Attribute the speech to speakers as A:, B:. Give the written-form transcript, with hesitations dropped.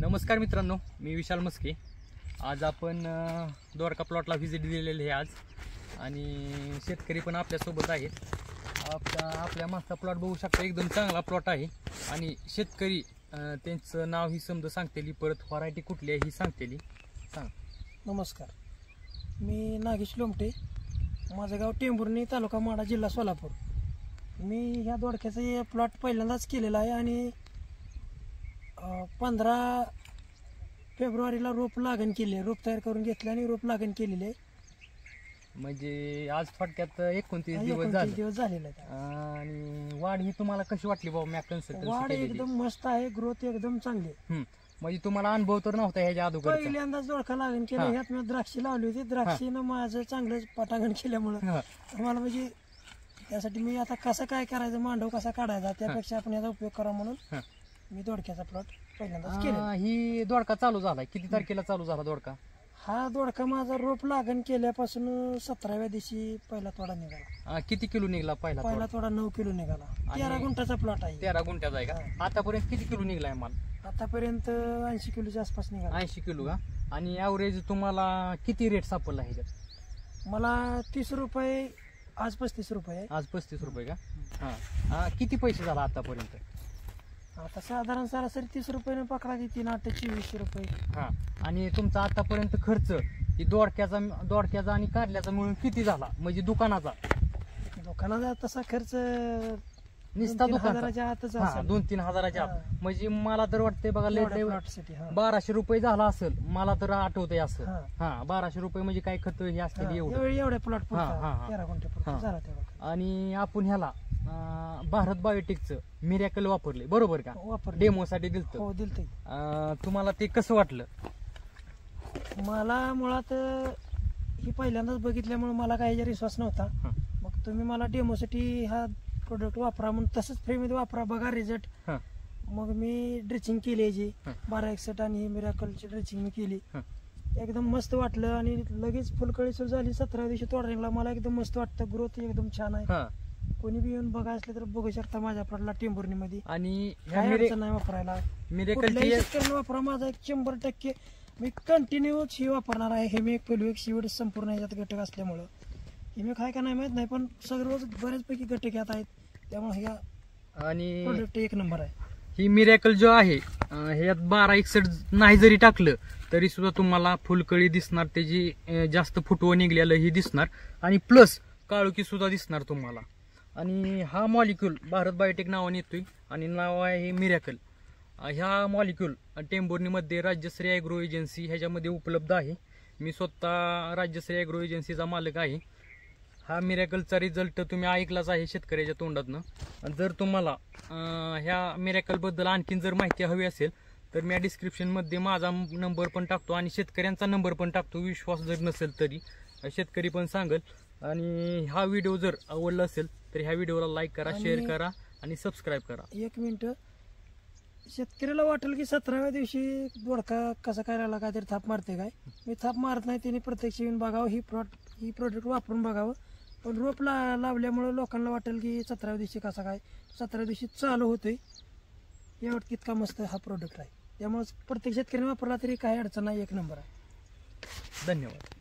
A: नमस्कार मित्रांनो, मी विशाल मस्के। आज आपण दोडका प्लॉटला व्हिजिट दिलेली आहे आज आणि शेतकरी पण आपल्यासोबत आहेत। आपल्या मागचा प्लॉट बघू शकता, एकदम चांगला प्लॉट आहे आणि शेतकरी त्यांचं नाव ही समजा सांगतेली, परत व्हरायटी कुठली आहे ही सांगतेली। सांग।
B: नमस्कार, मी नागेश लोमटे, माझं गाव टेंभुर्णी, तालुका माढा, जिल्हा सोलापूर। मी ह्या दोडक्याचा प्लॉट पहिल्यांदाच केलेला आहे आणि 15 फेब्रुवारीला रोप लागण केले, रोप तयार करून घेतले आणि रोप लागण केलेले आहे।
A: म्हणजे आज फटक्यात 29 दिवस
B: झालेले आहेत
A: आणि वाढ ही तुम्हाला कशी वाटली बाबा? मी कन्सल्टन्सी
B: वाढ एकदम मस्त आहे, ग्रोथ एकदम चांगली आहे।
A: म्हणजे तुम्हाला अनुभव तर नव्हता ह्याच्या अगोदर?
B: पहिल्यांदाच दोडका लागण केलं, ह्यात मी द्राक्षी लावली होती। द्राक्षीनं माझं चांगलं पटांगण केल्यामुळं मला म्हणजे त्यासाठी मी आता कसं काय करायचं, मांडव कसा काढायचा, त्यापेक्षा आपण याचा उपयोग करा म्हणून मी दोडक्याचा प्लॉट पहिल्यांदाच केला।
A: ही दोडका चालू झाला किती तारखेला चालू झाला दोडका?
B: हा दोडका माझा रोप लागण केल्यापासून 17व्या दिवशी पहिला तोडा निघाला।
A: किती किलो निघाला पहिला
B: तोडा? 9 किलो निघाला। 13 गुंठाचा प्लॉट आहे।
A: 13 गुंठ्याचा आहे का? आतापर्यंत किती किलो निघलाय माल?
B: आतापर्यंत 80 किलोच्या आसपास निघाला।
A: 80 किलो का? आणि ऍव्हरेज तुम्हाला किती रेट सापडला ह्याच्यात?
B: मला 30 रुपये, आज 35 रुपये।
A: आज 35 रुपये का? हा, किती पैसे झाला आतापर्यंत?
B: आता साधारण सरासरी 30 रुपये पकडा, 3 8 24 रुपये।
A: हा, आणि तुमचा आतापर्यंत खर्च ही दोडक्याचा आणि कारल्याचा मिळून किती झाला? म्हणजे दुकानाचा
B: तसा खर्च
A: निस्ता
B: हजाराच्या आतच असेल,
A: 2-3 हजाराच्या आत। म्हणजे मला तर वाटतंय बघा, लेट 1200 रुपये झाला असेल, मला तर आठवतंय असं। 1200 रुपये म्हणजे काय खर्च हे असतील
B: एवढे प्लॉट 13 गुंठे झाला तेवढा।
A: आणि आपण ह्याला भारत बायोटेकचं मिरॅकल वापरले बरोबर का? डेमो साठी दिलत?
B: हो, दिलत।
A: तुम्हाला ते कसं वाटलं?
B: मला मुळात ही पहिल्यांदाच बघितल्यामुळे मला काही विश्वास नव्हता। मग तुम्ही मला डेमोसाठी हा प्रोडक्ट वापरा म्हणून, तसंच फ्रीमध्ये वापरा, बघा रिझल्ट। मग मी ड्रेसिंग केली याची 1261 आणि मिरॅकलची ड्रेसिंग मी केली, एकदम मस्त वाटलं आणि लगेच फुलकळी सुरू झाली। 17व्या दिवशी तोडणीला मला एकदम मस्त वाटतं, ग्रोथ एकदम छान आहे। कोणी बी येऊन बघा असलं तर बघू शकता माझ्या प्लॉटला टेंभुर्णी मध्ये।
A: आणि
B: नाही वापरायला मिरॅकल वापरा, माझा 100% मी कंटिन्यू ही वापरणार आहे। हे मी एक शिवड संपूर्ण ह्याच्यात घटक असल्यामुळं हे मी काय का नाही माहित नाही, पण सर्व बऱ्याचपैकी घटक यात आहेत, त्यामुळे ह्या आणि प्रोडक्ट एक नंबर आहे।
A: ही मिरॅकल जो आहे ह्यात 1261 नाही जरी टाकलं तरी सुद्धा तुम्हाला फुलकळी दिसणार, त्याची जास्त फुटवं निघलेलं ही दिसणार आणि प्लस काळुकी सुद्धा दिसणार तुम्हाला। आणि हा मॉलिक्यूल भारत बायोटेक नावाने येतोय आणि नाव आहे हे मिरॅकल। ह्या मॉलिक्यूल टेंभुर्णीमध्ये राज्यश्री ॲग्रो एजन्सी ह्याच्यामध्ये उपलब्ध आहे। मी स्वतः राज्यश्री ॲग्रो एजन्सीचा मालक आहे। हा मिरॅकलचा रिझल्ट तुम्ही ऐकलाच आहे शेतकऱ्याच्या तोंडातनं। जर तुम्हाला ह्या मिरॅकलबद्दल आणखीन जर माहिती हवी असेल तर मी डिस्क्रिप्शनमध्ये माझा नंबर पण टाकतो आणि शेतकऱ्यांचा नंबर पण टाकतो, विश्वास जर नसेल तरी शेतकरी पण सांगेल। आणि हा व्हिडिओ जर आवडला असेल तर ह्या व्हिडिओला लाईक करा, शेअर करा आणि सबस्क्राईब करा।
B: एक मिनिट, शेतकऱ्याला वाटेल की 17व्या दिवशी दोडका कसा काय राहिला, काहीतरी थाप मारते काय? मी थाप मारत नाही, त्यांनी प्रत्यक्ष येऊन बघावं, ही प्रोडक्ट वापरून बघावं। पण रोप लावल्यामुळे लोकांना वाटेल की 17व्या दिवशी कसा काय, 17व्या दिवशी चालू होतोय, एवढं कितका मस्त हा प्रोडक्ट आहे। त्यामुळे प्रत्येक शेतकऱ्याने वापरला तरी काही अडचण नाही, एक नंबर आहे।
A: धन्यवाद।